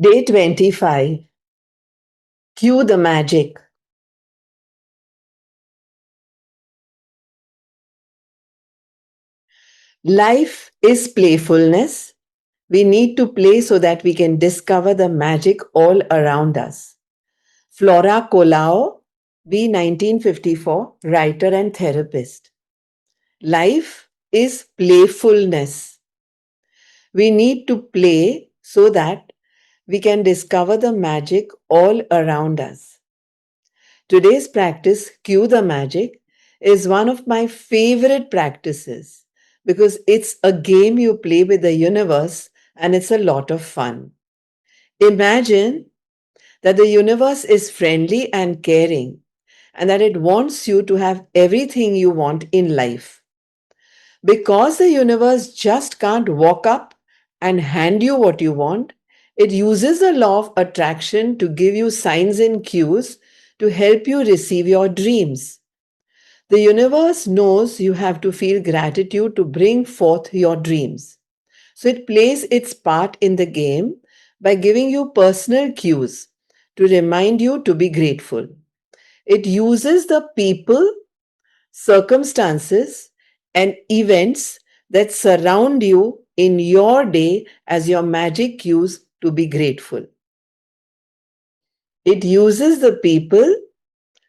Day 25. Cue the magic. Life is playfulness. We need to play so that we can discover the magic all around us. Flora Colao, B. 1954, writer and therapist. Life is playfulness. We need to play so that we can discover the magic all around us. Today's practice, Cue the Magic, is one of my favorite practices because it's a game you play with the universe and it's a lot of fun. Imagine that the universe is friendly and caring and that it wants you to have everything you want in life. Because the universe just can't walk up and hand you what you want, it uses the law of attraction to give you signs and cues to help you receive your dreams. The universe knows you have to feel gratitude to bring forth your dreams. So it plays its part in the game by giving you personal cues to remind you to be grateful. It uses the people, circumstances, and events that surround you in your day as your magic cues to be grateful. It uses the people,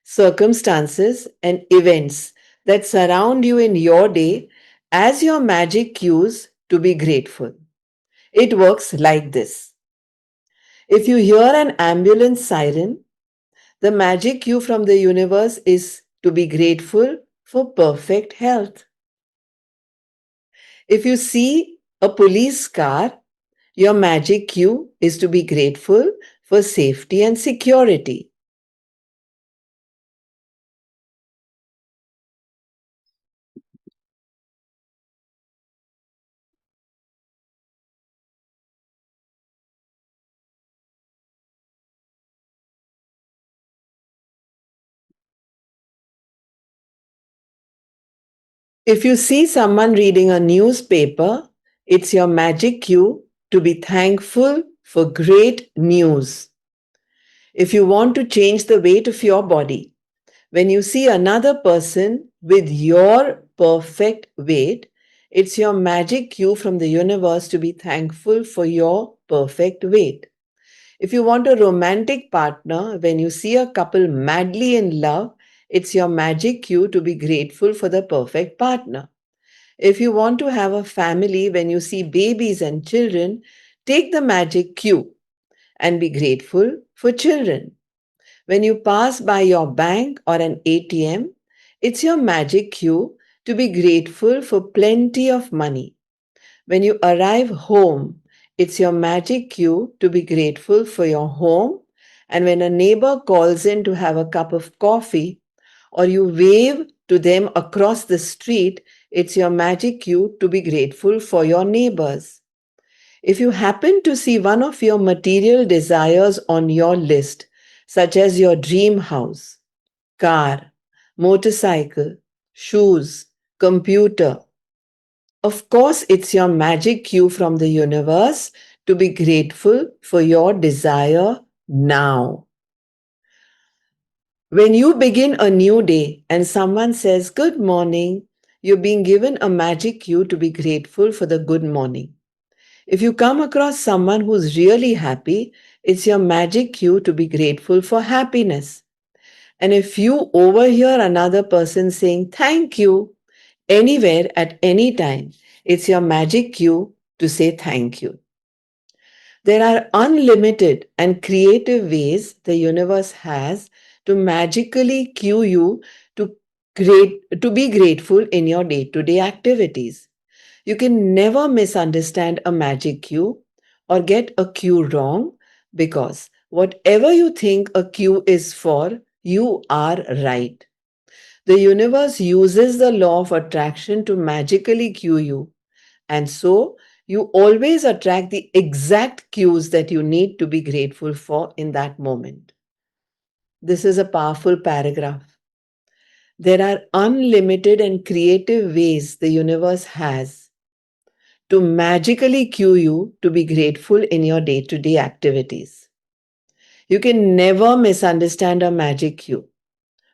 circumstances, and events that surround you in your day as your magic cues to be grateful. It works like this. If you hear an ambulance siren, the magic cue from the universe is to be grateful for perfect health. If you see a police car, your magic cue is to be grateful for safety and security. If you see someone reading a newspaper, it's your magic cue to be thankful for great news. If you want to change the weight of your body, when you see another person with your perfect weight, it's your magic cue from the universe to be thankful for your perfect weight. If you want a romantic partner, when you see a couple madly in love, it's your magic cue to be grateful for the perfect partner. If you want to have a family, when you see babies and children, take the magic cue and be grateful for children. When you pass by your bank or an ATM, it's your magic cue to be grateful for plenty of money. When you arrive home, it's your magic cue to be grateful for your home. And when a neighbor calls in to have a cup of coffee or you wave to them across the street, it's your magic cue to be grateful for your neighbors. If you happen to see one of your material desires on your list, such as your dream house, car, motorcycle, shoes, computer, of course, it's your magic cue from the universe to be grateful for your desire now. When you begin a new day and someone says, "Good morning," you're being given a magic cue to be grateful for the good morning. If you come across someone who's really happy, it's your magic cue to be grateful for happiness. And if you overhear another person saying thank you anywhere at any time, it's your magic cue to say thank you. There are unlimited and creative ways the universe has to magically cue you to be grateful in your day-to-day activities. You can never misunderstand a magic cue or get a cue wrong because whatever you think a cue is for, you are right. The universe uses the law of attraction to magically cue you, and so you always attract the exact cues that you need to be grateful for in that moment. This is a powerful paragraph. There are unlimited and creative ways the universe has to magically cue you to be grateful in your day to day activities. You can never misunderstand a magic cue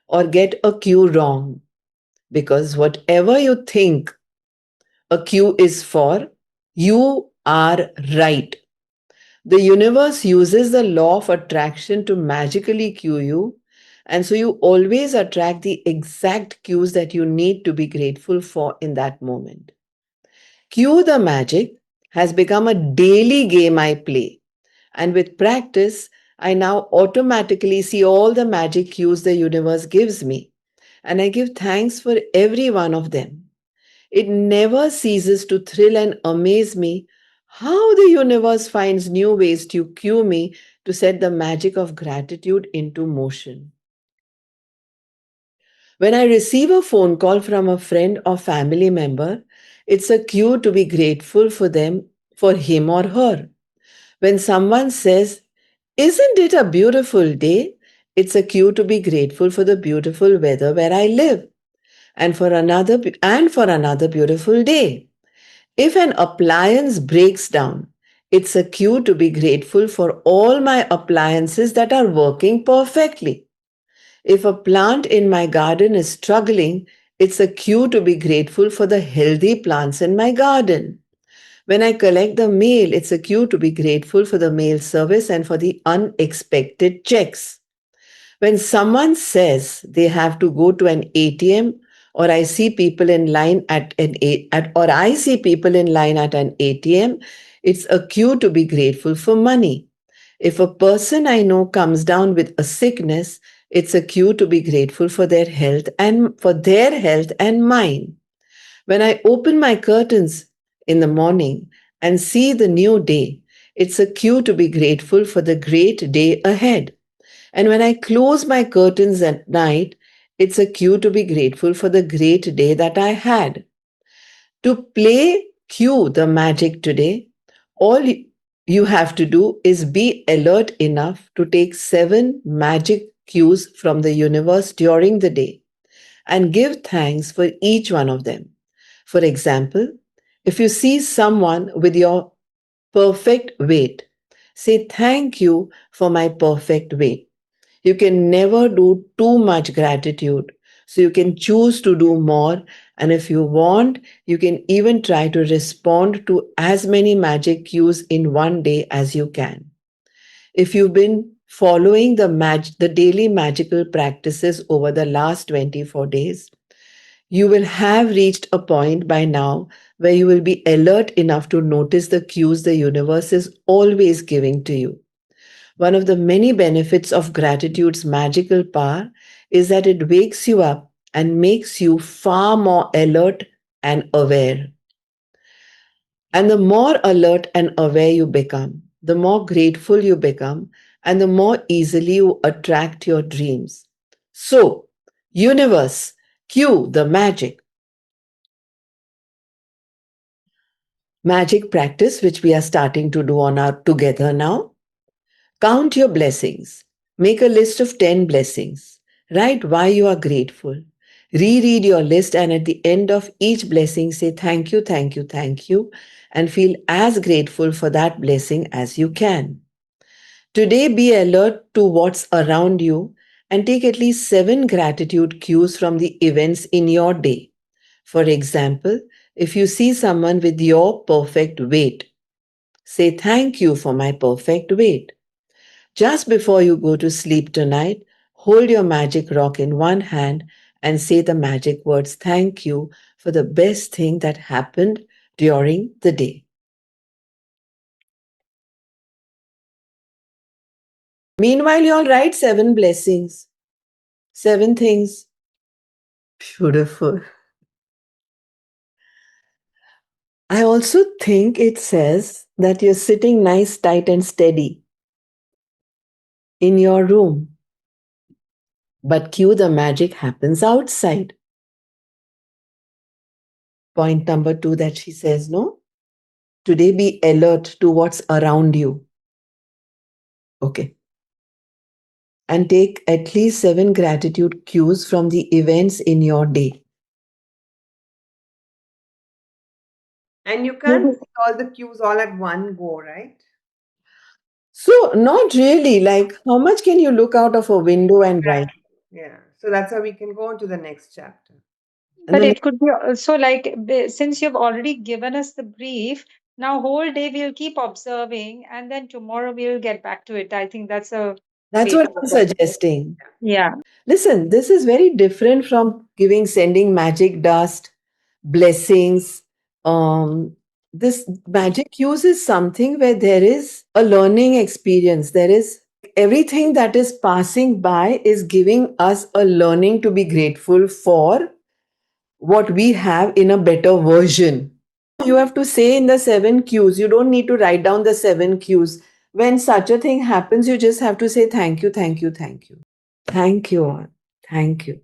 or get a cue wrong because whatever you think a cue is for, you are right. The universe uses the law of attraction to magically cue you, and so you always attract the exact cues that you need to be grateful for in that moment. Cue the magic has become a daily game I play, and with practice, I now automatically see all the magic cues the universe gives me, and I give thanks for every one of them. It never ceases to thrill and amaze me how the universe finds new ways to cue me to set the magic of gratitude into motion. When I receive a phone call from a friend or family member, it's a cue to be grateful for them, for him or her. When someone says, "Isn't it a beautiful day?" it's a cue to be grateful for the beautiful weather where I live and for another beautiful day. If an appliance breaks down, it's a cue to be grateful for all my appliances that are working perfectly. If a plant in my garden is struggling, it's a cue to be grateful for the healthy plants in my garden. When I collect the mail, it's a cue to be grateful for the mail service and for the unexpected checks. When someone says they have to go to an ATM, or I see people in line or I see people in line at an ATM, it's a cue to be grateful for money. If a person I know comes down with a sickness, it's a cue to be grateful for their health and mine. When I open my curtains in the morning and see the new day, it's a cue to be grateful for the great day ahead. And when I close my curtains at night, it's a cue to be grateful for the great day that I had. To play cue the magic today, all you have to do is be alert enough to take 7 magic cues from the universe during the day and give thanks for each one of them. For example, if you see someone with your perfect weight, say thank you for my perfect weight. You can never do too much gratitude. So you can choose to do more. And if you want, you can even try to respond to as many magic cues in one day as you can. If you've been following the daily magical practices over the last 24 days, you will have reached a point by now where you will be alert enough to notice the cues the universe is always giving to you. One of the many benefits of gratitude's magical power is that it wakes you up and makes you far more alert and aware. And the more alert and aware you become, the more grateful you become, and the more easily you attract your dreams. So, universe, cue the magic practice which we are starting to do on our together now. Count your blessings. Make a list of 10 blessings. Write why you are grateful. Reread your list and at the end of each blessing say thank you, thank you, thank you, and feel as grateful for that blessing as you can. Today, be alert to what's around you and take at least 7 gratitude cues from the events in your day. For example, if you see someone with your perfect weight, say thank you for my perfect weight. Just before you go to sleep tonight, hold your magic rock in one hand and say the magic words thank you for the best thing that happened during the day. Meanwhile, you'll write 7 blessings, 7 things. Beautiful. I also think it says that you're sitting nice, tight, and steady in your room. But cue the magic happens outside. Point number 2 that she says, no? Today be alert to what's around you. Okay. And take at least 7 gratitude cues from the events in your day. And you can't Maybe. see all the cues all at one go, right? So, not really. Like, how much can you look out of a window and write? Yeah. So that's how we can go on to the next chapter. And But then it could be also like, since you've already given us the brief, now whole day we'll keep observing, and then tomorrow we'll get back to it. I think that's a that's way what to look I'm at it. suggesting. Yeah. Listen, this is very different from sending magic dust, blessings. This magic use is something where there is a learning experience. There is everything that is passing by is giving us a learning to be grateful for what we have in a better version. You have to say in the seven cues. You don't need to write down the seven cues. When such a thing happens, you just have to say thank you, thank you, thank you. Thank you. Thank you.